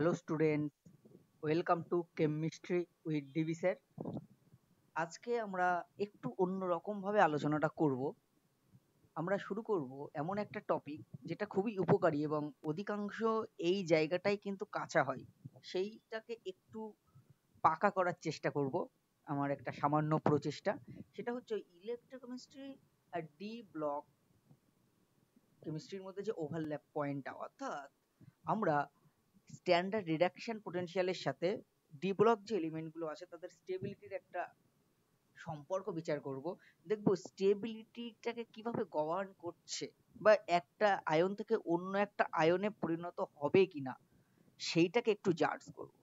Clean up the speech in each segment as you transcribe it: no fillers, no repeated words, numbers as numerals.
Hello students, welcome to chemistry with DB sir. আজকে আমরা একটু অন্যরকম ভাবে আলোচনাটা করব। আমরা শুরু করব এমন একটা টপিক যেটা খুবই উপকারী এবং অধিকাংশ এই জায়গাটাই কিন্তু কাঁচা হয়, সেইটাকে একটু পাকা করার চেষ্টা করব। আমার একটা সামান্য প্রচেষ্টা, সেটা হচ্ছে ইলেকট্রোকেমিস্ট্রি আর ডি ব্লক কেমিস্ট্রির মধ্যে যে ওভারল্যাপ পয়েন্টটা, অর্থাৎ আমরা স্ট্যান্ডার্ড রিডাকশন পোটেনশিয়ালের সাথে ডি ব্লক যে এলিমেন্টগুলো আছে তাদের স্টেবিলিটির একটা সম্পর্ক বিচার করব। দেখব স্টেবিলিটিটাকে কিভাবে গভর্ন করছে, বা একটা আয়ন থেকে অন্য একটা আয়নে পরিণত হবে কিনা সেইটাকে একটু জাজ করব।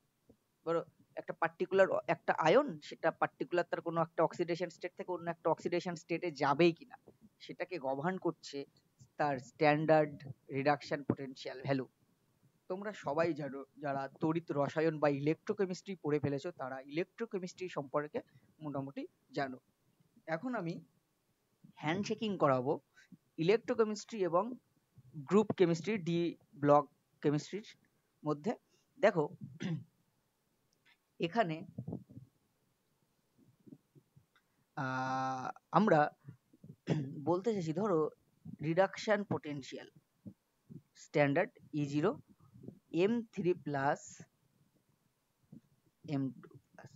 ধরো একটা পার্টিকুলার একটা আয়ন, সেটা পার্টিকুলার তার কোনো একটা অক্সিডেশন স্টেট থেকে অন্য একটা অক্সিডেশন স্টেটে যাবেই কিনা সেটাকে গভর্ন করছে তার স্ট্যান্ডার্ড রিডাকশন পোটেনশিয়াল ভ্যালু। তোমরা সবাই জানো, যারা তড়িৎ রসায়ন বা ইলেকট্রোকেমিস্ট্রি পড়ে ফেলেছো তারা ইলেকট্রোকেমিস্ট্রি সম্পর্কে মোটামুটি জানো। এখন আমি হ্যান্ডশেকিং করাবো ইলেকট্রোকেমিস্ট্রি এবং গ্রুপ কেমিস্ট্রি, ডি ব্লক কেমিস্ট্রির মধ্যে। দেখো এখানে আমরা বলতে চাইছি, ধরো reduction potential standard E0 M3 plus M2 plus,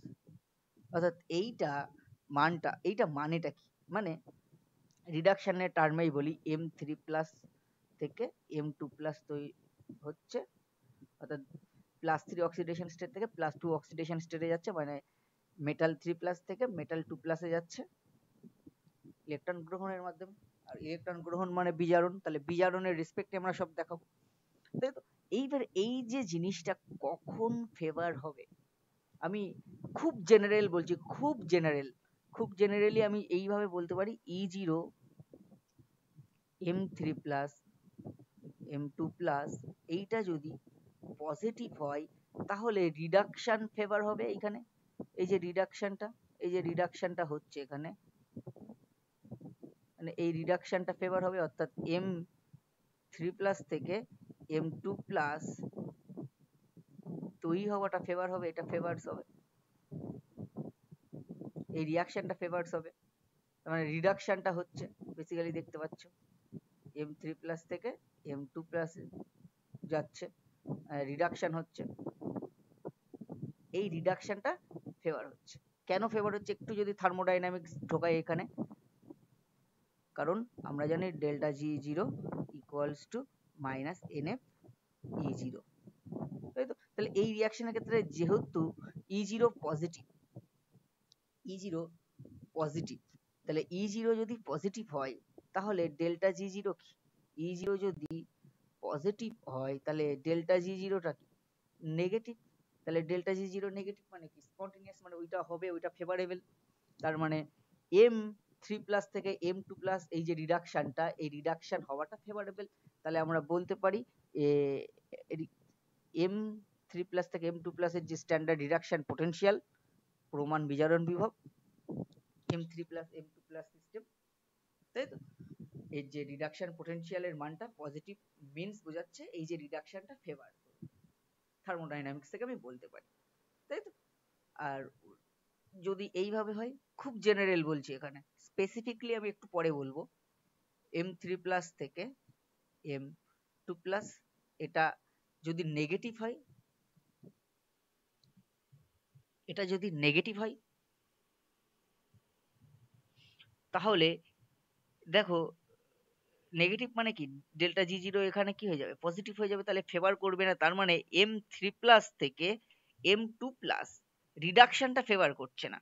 অর্থাৎ এইটা মানেটা কি, মানে রিডাকশনের টার্মেই বলি M3 প্লাস থেকে M2 প্লাস তৈরি হচ্ছে, অর্থাৎ +3 অক্সিডেশন স্টেট থেকে +2 অক্সিডেশন স্টেটে যাচ্ছে, মানে মেটাল 3 প্লাস থেকে মেটাল 2 প্লাসে যাচ্ছে ইলেকট্রন গ্রহণের মাধ্যমে। আর ইলেকট্রন গ্রহণ মানে বিজারণ, তাহলে বিজারণের রেসপেক্টে আমরা সব দেখাবো, তাই তো? এইবার এই যে জিনিসটা কখন ফেভার হবে, আমি খুব জেনারেল বলছি, খুব জেনারেলি আমি এইভাবে বলতে পারি E0 M3 plus M2 plus এইটা যদি পজিটিভ হয় তাহলে রিডাকশন ফেভার হবে। এইখানে এই যে রিডাকশনটা হচ্ছে এখানে, মানে এই রিডাকশনটা ফেভার হবে, অর্থাৎ M3 প্লাস থেকে M2 প্লাস তৈরি হওয়াটা ফেভার হবে, এটা ফেভারস হবে, এই রিয়াকশনটা ফেভারস হবে। মানে রিডাকশনটা হচ্ছে, বেসিক্যালি দেখতে পাচ্ছ M3 প্লাস থেকে M2 প্লাস যাচ্ছে, রিডাকশন হচ্ছে, এই রিডাকশনটা ফেভার হচ্ছে। কেন ফেভার হচ্ছে একটু যদি থার্মোডাইনামিক্স ঢোকাই এখানে, কারণ আমরা জানি delta G0 equals to minus NF E0, তাই তো? তাহলে এই রিয়াকশনের ক্ষেত্রে যেহেতু E0 পজিটিভ, E0 পজিটিভ, তাহলে E0 যদি পজিটিভ হয় তাহলে ডেল্টা G0 কি, E0 যদি পজিটিভ হয় তাহলে ডেল্টা G0 টা কি নেগেটিভ, তাহলে ডেল্টা G0 নেগেটিভ মানে কি স্পন্টেনিয়াস, মানে ওইটা হবে, ওইটা ফেভারেবল। তার মানে M3 প্লাস থেকে M2 প্লাস এই যে রিডাকশনটা, এই রিডাকশন হওয়াটা ফেভারেবল। তাহলে আমরা বলতে পারি M3 প্লাস থেকে M2 প্লাসের যে স্ট্যান্ডার্ড রিডাকশন পোটেনশিয়াল প্রমাণ বিজারণ বিভব M3 plus M2 plus system, তাই তো? এই যে রিডাকশন পোটেনশিয়ালের মানটা পজিটিভ মিন্স বোঝাচ্ছে এই যে রিডাকশনটা ফেভার, থার্মোডাইনামিক্স থেকে আমি বলতে পারি, তাই তো? আর যদি এইভাবে হয়, খুব জেনারেল বলছি, এখানে স্পেসিফিকলি আমি একটু পরে বলবো, M3 প্লাস থেকে M2 প্লাস এটা যদি নেগেটিভ হয়, এটা যদি নেগেটিভ হয় তাহলে দেখো নেগেটিভ মানে কি, ডেল্টা G0 এখানে কি হয়ে যাবে, পজিটিভ হয়ে যাবে, তাহলে ফেভার করবে না। তার মানে M3 প্লাস থেকে M2 প্লাস রিডাকশনটা ফেভার করছে না,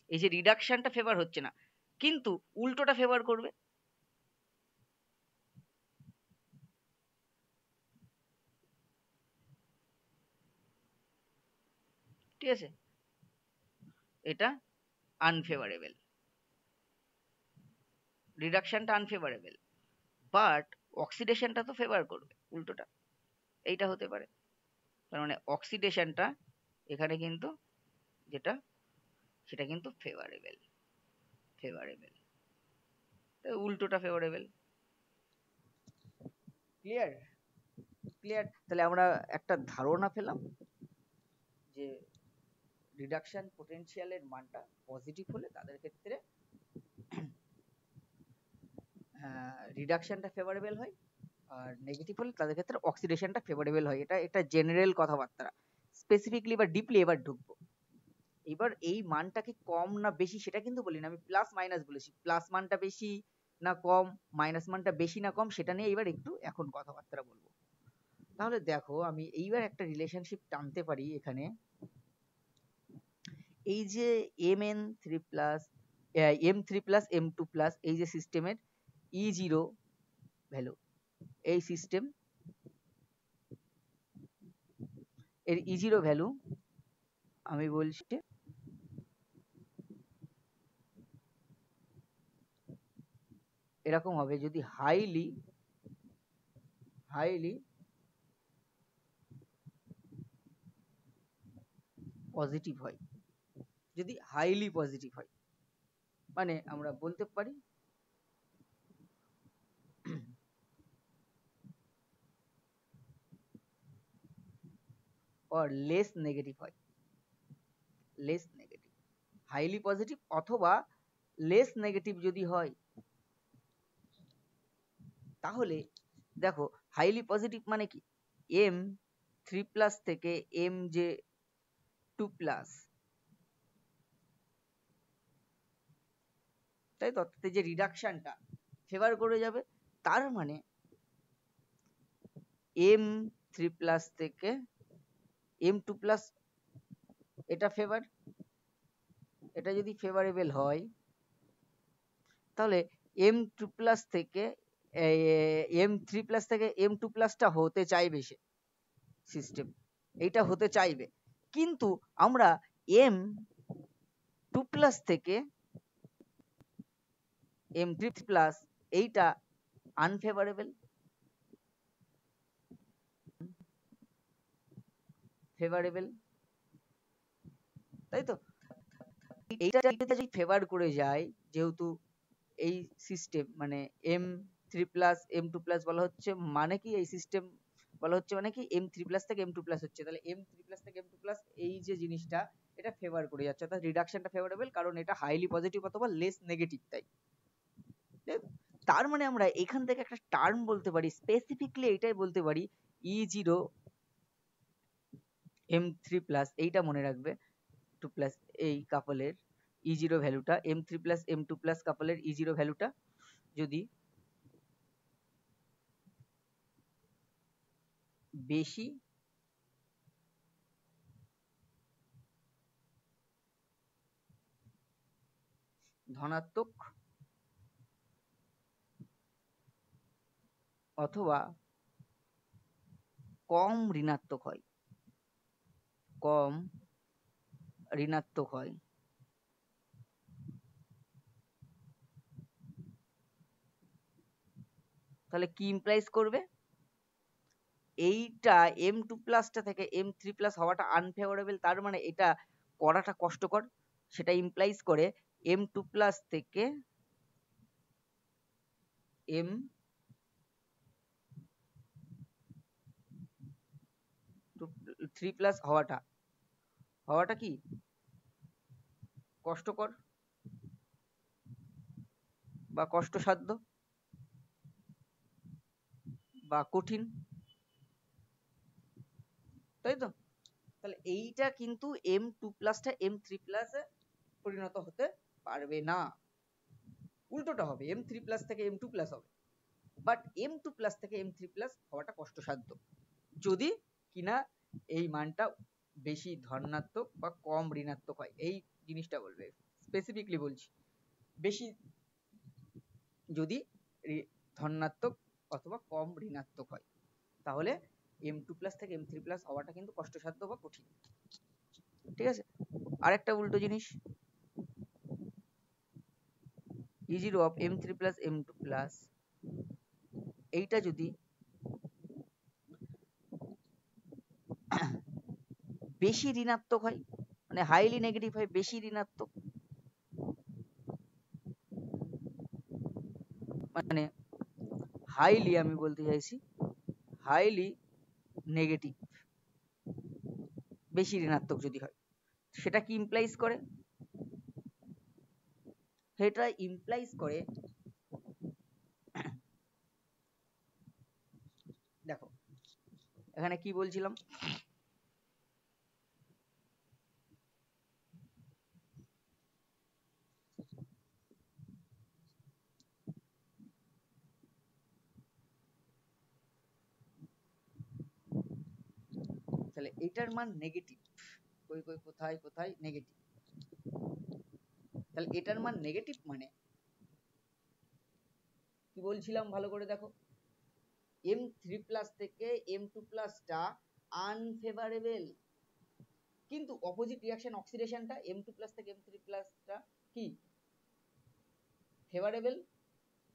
এই যে রিডাকশনটা ফেভার হচ্ছে না, কিন্তু উল্টোটা ফেভার করবে। ঠিক আছে, এটা আনফেভারেবল, রিডাকশনটা আনফেভারেবল, বাট অক্সিডেশনটা তো ফেভার করবে, উল্টোটা এইটা হতে পারে। তার মানে অক্সিডেশনটা এখানে কিন্তু যেটা, সেটা কিন্তু ফেভারেবল, উল্টোটা ফেভারেবল। ক্লিয়ার? ক্লিয়ার? তাহলে আমরা একটা ধারণা পেলাম যে রিডাকশন পোটেনশিয়ালের মানটা পজিটিভ হলে তাদের ক্ষেত্রে রিডাকশনটা ফেভারেবল হয়, আর নেগেটিভ হলে তাদের ক্ষেত্রে অক্সিডেশনটা ফেভারেবল হয়। এটা জেনারেল কথাবার্তা। স্পেসিফিকলি বা ডিপলি এবার ঢুকবো। এবার এই মানটা কি কম না বেশি সেটা কিন্তু বলি না, আমি প্লাস মাইনাস বলেছি। প্লাস মানটা বেশি না কম, মাইনাস মানটা বেশি না কম সেটা নিয়ে এবার একটু এখন কথাবার্তা বলবো। তাহলে দেখো আমি এইবার একটা রিলেশনশিপ টানতে পারি এখানে। এই যে m3 প্লাস এই যে সিস্টেমের E0 ভ্যালু, এই সিস্টেম এর E0 ভ্যালু আমি বলছি এরকম হবে যদি হাইলি পজিটিভ হয়। যদি হাইলি পজিটিভ হয় মানে আমরা বলতে পারি or less নেগেটিভ হয়, লেস নেগেটিভ। হাইলি পজিটিভ অথবা লেস নেগেটিভ যদি হয়, তাহলে দেখো হাইলি পজিটিভ মানে কি, m3 প্লাস থেকে m2 প্লাস, তাই তো, অর্থাৎ যে রিডাকশনটা ফেভার করে যাবে। তার মানে m3 প্লাস থেকে m2 প্লাস এটা ফেভার, এটা যদি ফেভারেবল হয় তাহলে m2 প্লাস থেকে m3 প্লাস থেকে m2 প্লাসটা হতে চাইবে সে সিস্টেম, এইটা হতে চাইবে। কিন্তু আমরা m2 প্লাস থেকে m3 প্লাস এইটা আনফেভারেবল, ফেভারেবল, তাই তো। এইটা যদি ফেভার করে যায়, যেহেতু এই সিস্টেম মানে m3 প্লাস m2 প্লাস বলা হচ্ছে মানে কি, এই সিস্টেম বলা হচ্ছে মানে কি m3 প্লাস থেকে m2 প্লাস হচ্ছে, তাহলে m3 প্লাস থেকে m2 প্লাস এই যে জিনিসটা এটা ফেভার করে যাচ্ছে, অর্থাৎ রিডাকশনটা ফেভারেবল, কারণ এটা হাইলি পজিটিভ অথবা লেস নেগেটিভ। তাই তার মানে আমরা এখান থেকে একটা টার্ম বলতে পারি, স্পেসিফিকলি এটাই বলতে পারি E0 m3 প্লাস, এইটা মনে রাখবে 2 প্লাস এই কাপলের E0 ভ্যালুটা, m3 plus m2 plus কাপলের E0 ভ্যালুটা যদি বেশি ধনাত্মক অথবা কম ঋণাত্মক হয়, কম ঋণাত্মক হয়, তাহলে কি ইমপ্লাইজ করবে, এইটা m2 প্লাসটা থেকে m3 প্লাস হওয়াটা আনফেভারেবল, তার মানে এটা করাটা কষ্টকর, সেটা ইমপ্লাইজ করে m2 প্লাস থেকে m3 প্লাস হওয়াটা হওয়াটা কি কষ্টকর বা কষ্টসাধ্য বা কঠিন, তাই তো। তাহলে এইটা কিন্তু m2 প্লাসটা m3 প্লাসে পরিণত হতে পারবে না, উল্টোটা হবে, m3 প্লাস থেকে m2 প্লাস হবে, বাট m2 প্লাস থেকে m3 প্লাস হওয়াটা কষ্টসাধ্য যদি কিনা এই মানটা বেশি ধনাত্মক বা কম ঋণাত্মক হয়, এই জিনিসটা বলবে। স্পেসিফিকলি বলছি, বেশি যদি ধনাত্মক অথবা কম ঋণাত্মক হয়, তাহলে m2 প্লাস থেকে m3 প্লাস হওয়াটা কিন্তু কষ্টসাধ্য বা কঠিন। ঠিক আছে, আরেকটা উল্টো জিনিস, E0 of m3 plus m2 plus এইটা যদি বেশি ঋণাত্মক হয়, মানে হাইলি নেগেটিভ হয়, বেশি ঋণাত্মক, মানে হাইলি, আমি বলতে চাইছি হাইলি নেগেটিভ, বেশি ঋণাত্মক যদি হয়, সেটা কি ইমপ্লাইজ করে? সেটা ইমপ্লাইজ করে, দেখো এখানে কি বলছিলাম, তাহলে এটার মান নেগেটিভ, কোথায় কোথায় নেগেটিভ, তাহলে এটার মান নেগেটিভ মানে কি বলছিলাম ভালো করে দেখো, M3+ থেকে M2+টা আনফেভারেবল, কিন্তু অপোজিট রিয়াকশন অক্সিডেশনটা M2+ থেকে M3+টা কি ফেভারেবল,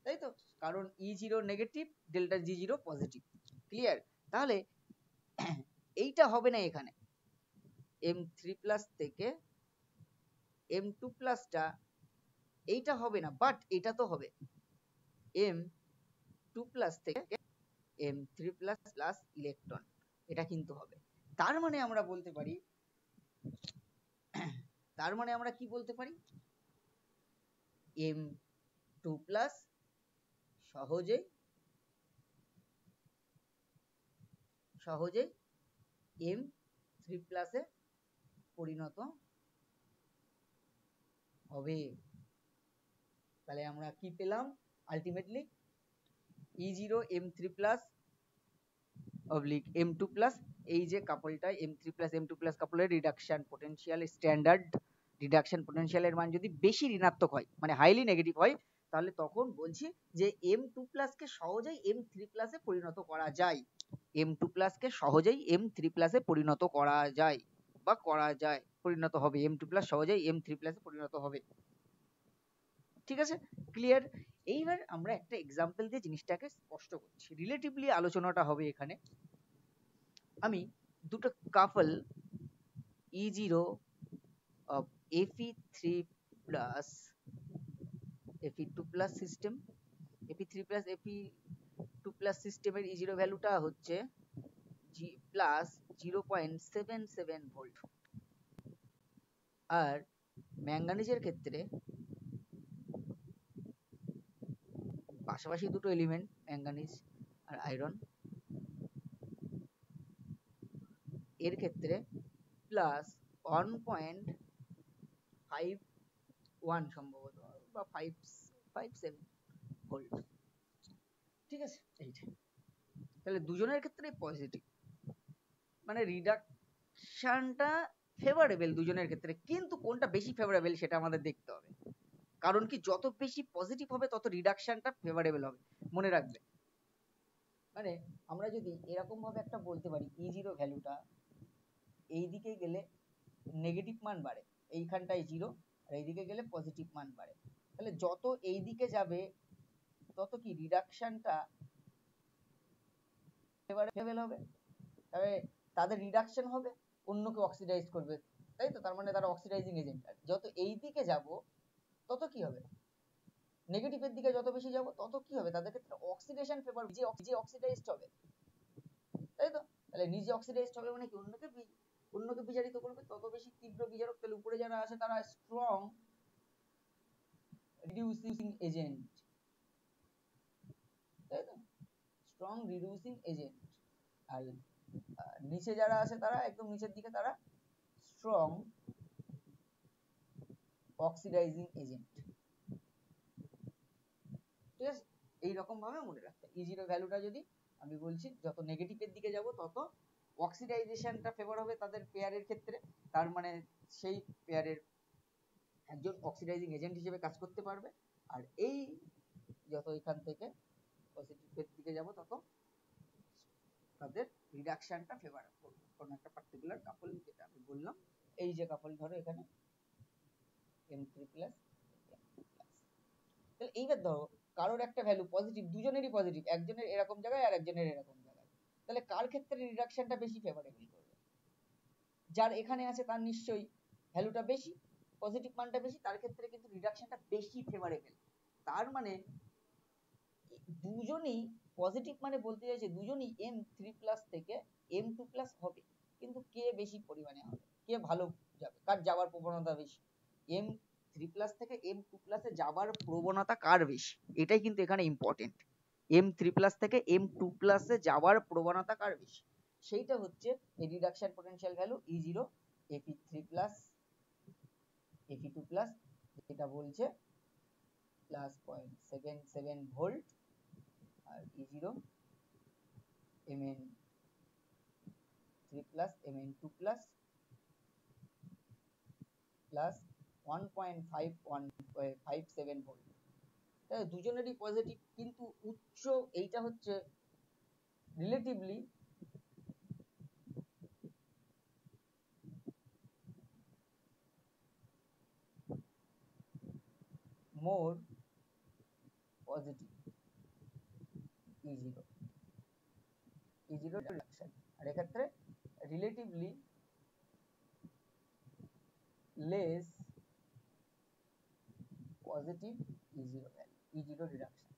তাই তো, কারণ E0 negative, delta G0 positive, clear? তাহলে এইটা হবে না এখানে, M3+ থেকে M2+টা এইটা হবে না, বাট এটা তো হবে, M2+ থেকে M3+ ইলেকট্রন, এটা কিন্তু হবে। তার মানে আমরা বলতে পারি, তার মানে আমরা কি বলতে পারি, M2+ সহজেই M3+ এ পরিণত হবে। তাহলে আমরা কি পেলাম ultimately, E0 M3+ oblique M2+, এই যে কাপলটা M3+ M2+ কাপলের রিডাকশন পোটেনশিয়াল, স্ট্যান্ডার্ড রিডাকশন পোটেনশিয়ালের মান যদি বেশি ঋণাত্মক হয়, মানে হাইলি নেগেটিভ হয়, তাহলে তখন বলছি যে M2+ কে সহজেই M3+ এ পরিণত করা যায়, M2+ কে সহজেই M3+ এ পরিণত করা যায়, বা করা যায়, পরিণত হবে, M2+ সহজেই M3+ এ পরিণত হবে। ঠিক আছে, ক্লিয়ার? এইবার আমরা একটা এক্সাম্পল দিয়ে জিনিসটাকে স্পষ্ট করছি, রিলেটিভলি আলোচনাটা হবে এখানে। আমি দুটো কাপল E0 of Fe3+ Fe2+ system, Fe3+ Fe2+ সিস্টেমের E0 ভ্যালুটা হচ্ছে প্লাস 0.77 ভোল্ট, আর ম্যাঙ্গানিজের ক্ষেত্রে পাশাপাশি দুটো এলিমেন্ট ম্যাঙ্গানিজ আর আয়রন, এর ক্ষেত্রে প্লাস 1.51 সম্ভবত, বা 557 ভোল্ট। ঠিক আছে, এইটা তাহলে দুজনের ক্ষেত্রে পজিটিভ, মানে রিডাকশনটা ফেভারেবল দুজনের ক্ষেত্রে, কিন্তু কোনটা বেশি ফেভারেবল সেটা আমাদের দেখতে হবে, কারণ কি যত বেশি পজিটিভ হবে তত রিডাকশনটা ফেভারেবল হবে, মনে রাখবে। মানে আমরা যদি এরকম ভাবে একটা বলতে পারি, E0 ভ্যালুটা এই দিকে গেলে নেগেটিভ মান বাড়ে, এইখানটায় 0, আর এইদিকে গেলে পজিটিভ মান বাড়ে, তাহলে যত এই দিকে যাবে তত কি রিডাকশনটা ফেভারেবল হবে, তবে তাদের রিডাকশন হবে, অন্যকে অক্সিডাইজ করবে, তাই তো, তার মানে তারা অক্সিডাইজিং এজেন্ট। যত এই দিকে যাব তত কি হবে, নেগেটিভের দিকে যত বেশি যাব তত কি হবে, তাদের ক্ষেত্রে অক্সিডেশন ফেভার, যে অক্সিডাইজড হবে, তাই তো, তাহলে নিজে অক্সিডাইজড হবে মানে কি, অন্যকে বিজারিত করবে, তত বেশি তীব্র বিজারক। তাহলে উপরে যারা আছে তারা স্ট্রং রিডিউসিং এজেন্ট, তাই তো, স্ট্রং রিডিউসিং এজেন্ট, আর নিচে যারা আছে তারা একদম নিচের দিকে তারা স্ট্রং অক্সিডাইজিং এজেন্ট। ঠিক আছে, এইরকম ভাবে মনে রাখতে, E0 ভ্যালুটা যদি আমি বলছি যত নেগেটিভের দিকে যাব তত অক্সিডাইজেশনটা ফেভার হবে তাদের পেয়ারের ক্ষেত্রে, তার মানে সেই পেয়ারের একজন অক্সিডাইজিং এজেন্ট হিসেবে কাজ করতে পারবে, আর এই যত এখান থেকে পজিটিভের দিকে যাব তত তাদের রিডাকশনটা ফেভার করবে কোন একটা পার্টিকুলার কাপল, যেটা আমি বললাম, এই যে কাপল ধরো এখানে M3+, তাহলে এইবার ধরো কারোর একটা ভ্যালু পজিটিভ, দুজনেরই পজিটিভ, একজনের এরকম জায়গায় আর একজনের এরকম জায়গায়, তাহলে কার ক্ষেত্রে রিডাকশনটা বেশি ফেভারেবল করবে, যার এখানে আছে তার নিশ্চয়ই ভ্যালুটা বেশি, পজিটিভ মানটা বেশি, তার ক্ষেত্রে কিন্তু রিডাকশনটা বেশি ফেভারেবল। তার মানে দুজনেই পজিটিভ, মানে বলতে চাইছে দুজনেই M3+ থেকে বেশি পরিমাণে হবে, কে ভালো যাবে, কার যাওয়ার প্রবণতা বেশি, M3+ থেকে M2+ যাওয়ার প্রবণতা কার বেশি, এটাই কিন্তু এখানে ইম্পর্টেন্ট। M3+ থেকে M2+ যাওয়ার প্রবণতা কার বেশি, সেইটা হচ্ছে এই reduction potential value E0 Fe3+ Fe2+, যেটা বলছে +0.77 ভোল্ট, আর E0 Mn3+ Mn2+ plus 1.57 volt. দুজনেরই পজিটিভ, কিন্তু উচ্চ এইটা হচ্ছে রিলেটিভলি মোর পজিটিভ E0 রিডাকশন, আর এক্ষেত্রে relatively less positive E0 value, E0 reduction.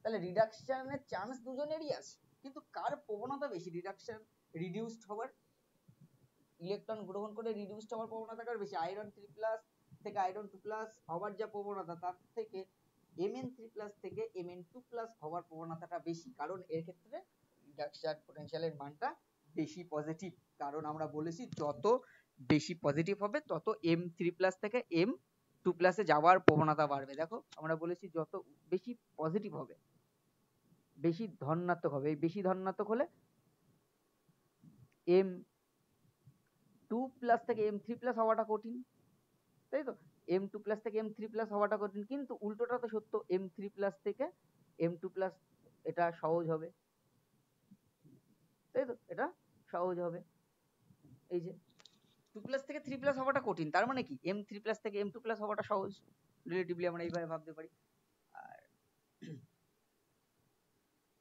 তাহলে রিডাকশনের চান্স দুজনেরই আছে, কিন্তু কার প্রবণতা বেশি রিডাকশন রিডিউসড হওয়ার, ইলেকট্রন গ্রহণ করে রিডিউসড হওয়ার প্রবণতা কার বেশি, আয়রন 3+ থেকে আয়রন 2+ হওয়ার যা প্রবণতা, তার থেকে Mn3+ থেকে Mn2+ হওয়ার প্রবণতাটা বেশি, কারণ এর ক্ষেত্রে রিডাকশন পোটেনশিয়ালের মানটা বেশি পজিটিভ। কারণ আমরা বলেছি যত বেশি পজিটিভ হবে তত M3+ থেকে M2+ যাওয়ার প্রবণতা বাড়বে। দেখো আমরা বলেছি যত বেশি পজিটিভ হবে বেশি ধনাত্মক হবে, এই বেশি ধনাত্মক হলে M2+ থেকে M3+ হওয়াটা কঠিন, তাই তো, M2+ থেকে M3+ হওয়াটা কঠিন, কিন্তু উল্টোটা তো সত্য, M3+ থেকে M2+ এটা সহজ হবে, তাই তো, এটা সহজ হবে। এই যে 2+ থেকে 3+ হওয়াটা কঠিন, তার মানে কি M3+ থেকে M2+ হওয়াটা সহজ, রিলেটিভলি আমরা এইভাবে ভাবতে পারি। আর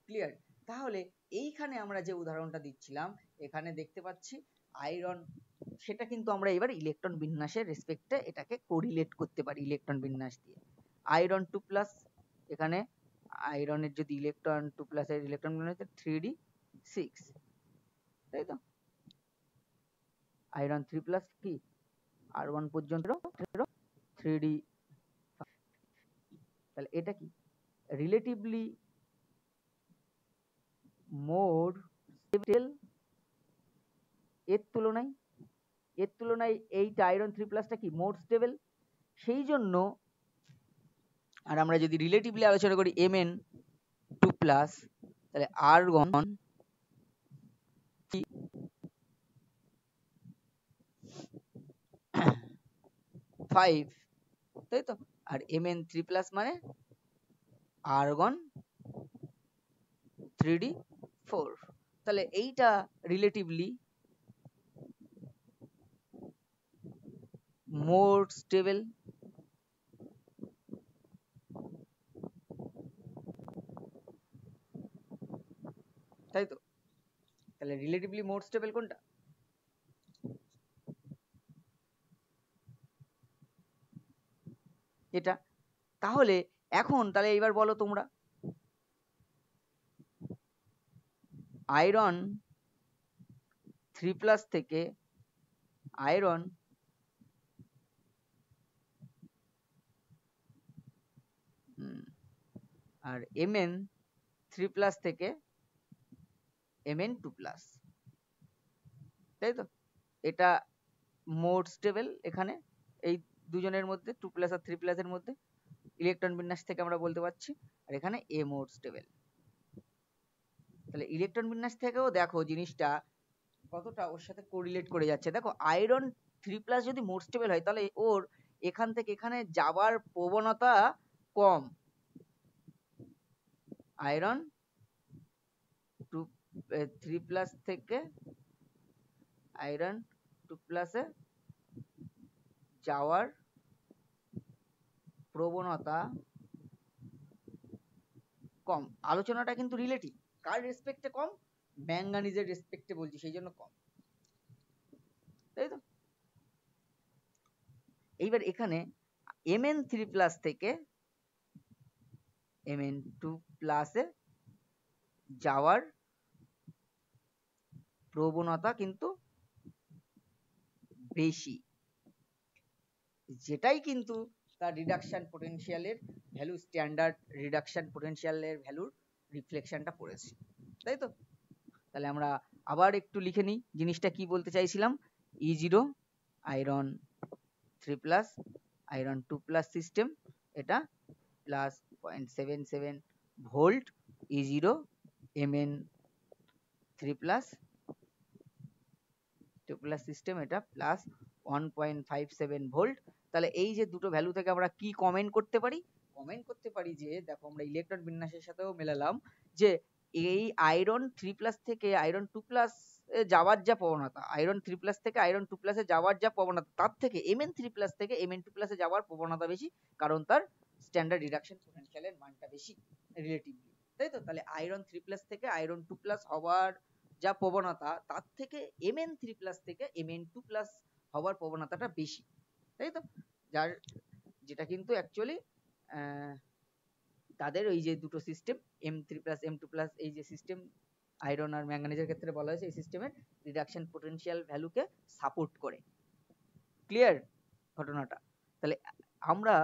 ক্লিয়ার? তাহলে এইখানে আমরা যে উদাহরণটা দিচ্ছিলাম, এখানে দেখতে পাচ্ছি আয়রন, সেটা কিন্তু আমরা এবার ইলেকট্রন বিন্যাসের রেসপেক্টে এটাকে কোরিলেট করতে পারি ইলেকট্রন বিন্যাস দিয়ে। আয়রন 2+, এখানে আয়রনের যদি ইলেকট্রন 2+ এর ইলেকট্রন বিন্যাস 3d6, তাই তো, আয়রন 3+ কি R1 পর্যন্ত 3d, তাহলে এটা কি রিলেটিভলি মোর স্টেবল, এর তুলনায় এইটা আয়রন 3+টা কি মোর স্টেবল, সেই জন্য। আর আমরা যদি রিলেটিভলি আলোচনা করি Mn2+, তাহলে আর্গন 5, তাই তো, আর Mn3+ মানে আর্গন 3d4, তাহলে এইটা রিলেটিভলি মোর স্টেবল, তাই তো, তাহলে রিলেটিভলি মোর স্টেবল কোনটা, এটা। তাহলে এখন তাহলে এইবার বলো তোমরা, আয়রন 3+ থেকে আয়রন আর Mn3+ থেকে Mn2+, তাই তো, এটা মোর স্টেবল, এখানে এই দুজনের মধ্যে 2+ আর 3+ এর মধ্যে ইলেকট্রন বিন্যাস থেকে আমরা বলতে পারছি, আর এখানে এ মোর স্টেবল। তাহলে ইলেকট্রন বিন্যাস থেকেও দেখো জিনিসটা কতটা ওর সাথে কোরিলেট করে যাচ্ছে। দেখো আয়রন 3+ যদি মোর স্টেবল হয়, তাহলে ওর এখান থেকে এখানে যাবার প্রবণতা কম, আয়রন 3+ থেকে আয়রন 2+ এ যাওয়ার প্রবণতা কম। আলোচনাটা কিন্তু রিলেটিভ, কার রেসপেক্টে কম, ম্যাঙ্গানিজের রেসপেক্টে বলছি, সেই জন্য কম, তাই তো। এইবার এখানে Mn3+ থেকে Mn2+ এ যাওয়ার প্রবণতা কিন্তু বেশি, যেটাই কিন্তু তার রিডাকশন পোটেনশিয়ালের ভ্যালু, স্ট্যান্ডার্ড রিডাকশন পোটেনশিয়ালের ভ্যালুর রিফ্লেকশনটা পড়েছে, তাই তো? তাহলে আমরা আবার একটু লিখে নিই জিনিসটা কি বলতে চাইছিলাম। E0 আয়রন 3+, আয়রন 2+ সিস্টেম, এটা plus 0.77 volt, E0 Mn3+, 2+ system, এটা প্লাস 1.57 ভোল্ট। তাহলে এই যে দুটো ভ্যালু থেকে আমরা কি কমেন্ট করতে পারি? কমেন্ট করতে পারি যে দেখো আমরা ইলেকট্রন বিন্যাসের সাথেও মেলালাম যে এই আয়রন 3+ থেকে আয়রন 2+ এ যাওয়ার যা প্রবণতা, আয়রন 3+ থেকে আয়রন 2+ এ যাওয়ার যা প্রবণতা, তার থেকে Mn3+ থেকে Mn2+ এ যাওয়ার প্রবণতা বেশি, কারণ তার স্ট্যান্ডার্ড রিডাকশন পোটেনশিয়ালের মানটা বেশি রিলেটিভলি, তাই তো? তাহলে আয়রন 3+ থেকে আয়রন 2+ হওয়ার যা প্রবণতা, তার থেকে Mn3+ থেকে Mn2+ হওয়ার প্রবণতাটা বেশি, তাই তো? যার যেটা কিন্তু অ্যাকচুয়ালি তাদের ওই যে দুটো সিস্টেম M3+, M2+, এই যে সিস্টেম আয়রন আর ম্যাঙ্গানিজের ক্ষেত্রে বলা হয়েছে, এই সিস্টেমের রিডাকশন পোটেনশিয়াল ভ্যালুকে সাপোর্ট করে। ক্লিয়ার ঘটনাটা? তাহলে আমরা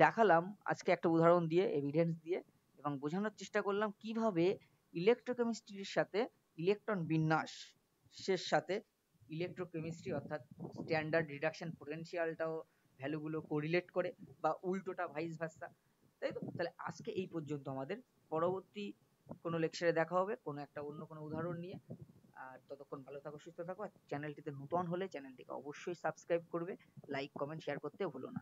দেখালাম আজকে একটা উদাহরণ দিয়ে, এভিডেন্স দিয়ে, এবং বোঝানোর চেষ্টা করলাম কিভাবে ইলেকট্রোকেমিস্ট্রির সাথে ইলেকট্রন বিন্যাসের সাথে ইলেকট্রোকেমিস্ট্রি অর্থাৎ স্ট্যান্ডার্ড রিডাকশন পোটেনশিয়ালটাও ভ্যালুগুলো কোরিলেট করে, বা উল্টোটা ভাইস ভার্সা, তাই তো? তাহলে আজকে এই পর্যন্ত আমাদের। পরবর্তী কোনো লেকচারে দেখা হবে কোনো একটা অন্য কোনো উদাহরণ নিয়ে। আর ততক্ষণ ভালো থাকো, সুস্থ থাকো। আর চ্যানেলটিতে নতুন হলে চ্যানেলটিকে অবশ্যই সাবস্ক্রাইব করবে, লাইক কমেন্ট শেয়ার করতে ভুলো না।